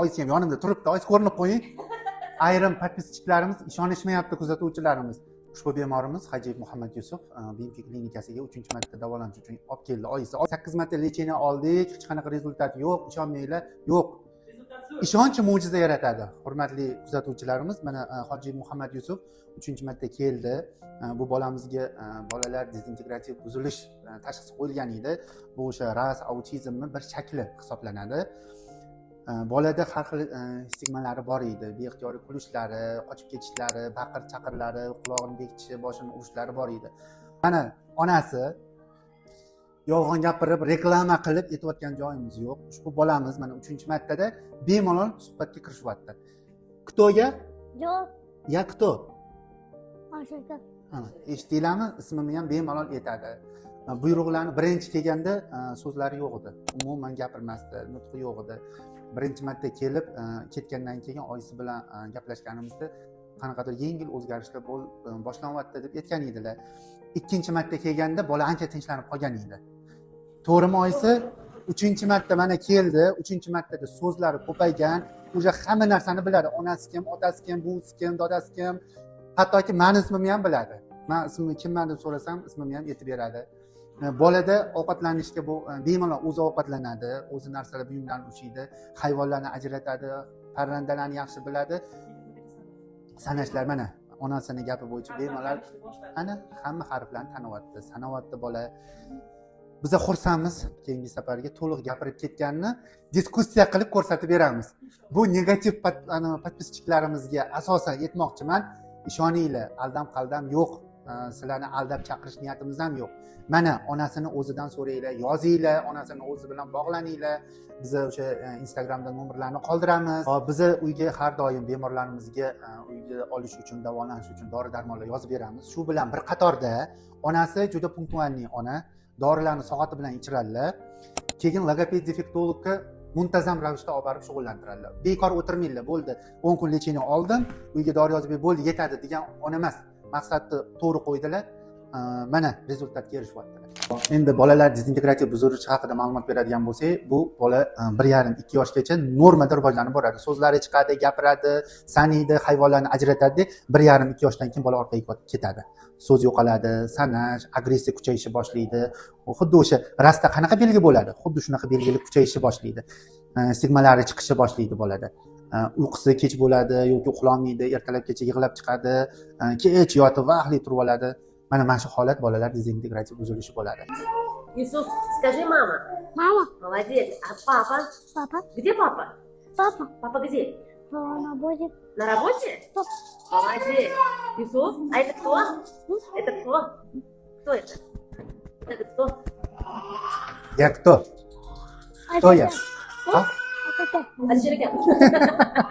Oyisi ham yonimda turibdi, oyisi ko'rinib qo'ying. Ayrim podpischilarimiz ishonishmayapti, kuzatuvchilarimiz. Ushbu bemorimiz Hajiyev Muhammad Yusuf BMT klinikasiga 3-marta davolanish uchun olib keldi. Oyisi 8 marta lecheniya oldik, hech qanaqa rezultat yo'q, ishonmanglar, yo'q. Ishonch mo'jiza yaratadi. Hurmatli kuzatuvchilarimiz, mana Hajiyev Muhammad Yusuf 3-marta keldi. Bu bolamizga bolalar dezintegrativ buzilish tashxisi qo'yilgan edi. Bu o'sha ras autizmning bir shakli hisoblanadi. Bolada har xil stigmalari bor edi. Beixtiyoriy kulishlari, qochib ketishlari, baqir-chaqirlari, qulog'ini bekitishi, boshini urishlari bor edi. Mana onasi yolg'on gapirib, reklama qilib aytayotgan joyimiz yo'q. Ushbu bolamiz mana 3-martada bemalol suhbatga kirishyapti. Ktoga? Yo'q. Ya kto? Ashaka. Eshitdinglarmi? Ismini ham bemalol aytadi. Buyruqlarni birinchi kelganda so'zlari yo'q edi. Umuman gapirmasdi, nutqi yo'q edi. Birinchi marta kelib, ketgandan keyin oyisi bilan gaplashganimizda qanaqadir yengil o'zgarishlar boshlanyapti deb aytgan edilar. Ikkinchi marta kelganda bola ancha tinchlanib qolgan edi. To'g'rimi oyisi? 3-marta mana keldi, 3-martada so'zlari ko'paygan, o'sha hamma narsani biladi. Onasi kim, otasi kim, buvisi kim, dadasi kim, hattoki meni ismimni ham biladi. Men ismimni kimman deb so'rasam, ismimni ham aytib beradi. Bolada ovqatlanishga bu bemalol o'zi ovqatlanadi, o'zi narsalar buyumlarni ushlaydi, hayvonlarni ajratadi, parrandalarni yaxshi biladi. Sanashlar mana onasining gapi bo'yicha bemalol ana hamma harflarni tanyapti, sanayapti bola. Biz xursandmiz. Keyingi safarga to'liq gapirib ketganini diskussiya qilib ko'rsatib beramiz. Bu negativ podpischiklarimizga asosan aytmoqchiman. Ishoninglar, aldam-qaldam yo'q. Sizlarni aldab chaqirish niyatimiz ham yo'q. Mana onasini o'zidan so'ranglar, yozinglar, onasini o'zi bilan bog'laninglar. Biz o'sha Instagramda nomerlarni qoldiramiz. Biz uyga har doim bemorlarimizga uyga olish uchun, davolanish uchun dori-darmonlar yozib beramiz. Shu bilan bir qatorda onasi juda punktualniy ona, dorilarni soati bilan ichiradilar. Keyin logoped defektologga muntazam ravishda olib borib shug'ullantiradilar. Bekor o'tirmaydilar, bo'ldi. 10 kun lecheniya oldim, uyga dori yozib bo'ldi, yetadi degan ona emas. Maqsadni to'g'ri qo'ydilar. Mana rezultatga erishyaptilar. Endi bolalar dezintegrativ buzilish haqida ma'lumot beradigan bo'lsak, bu bola 1,5-2 yoshgacha normada rivojlanib boradi. So'zlari chiqadi, gapiradi, sanaydi, hayvonlarni ajratadi. 1,5-2 yoshdan keyin bola orqaga ketadi. So'z yo'qoladi, sanash, agressiya kuchayishni boshlaydi. Xuddi o'sha rasta qanaqa belgi bo'ladi? Xuddi shunaqa belgilar kuchayishni boshlaydi. Stigmalari chiqishni boshlaydi bolada. Uyqusi kech bo'ladi yoki uxlolmaydi, ertalabgacha yig'lab chiqadi, kech yotib vaqtli turib oladi. Mana shu holat bolalar dezintegrativ buzilishi bo'ladi. Yusuf, скажи мама. Мама. Молодец. А папа? Папа. Где папа? Папа. Папа где? На работе. На работе? Папа. Молодец. Юсуф, а это кто? Это кто? Кто это? Это кто? Ya kto? Kto ya? Это кто? А зачем?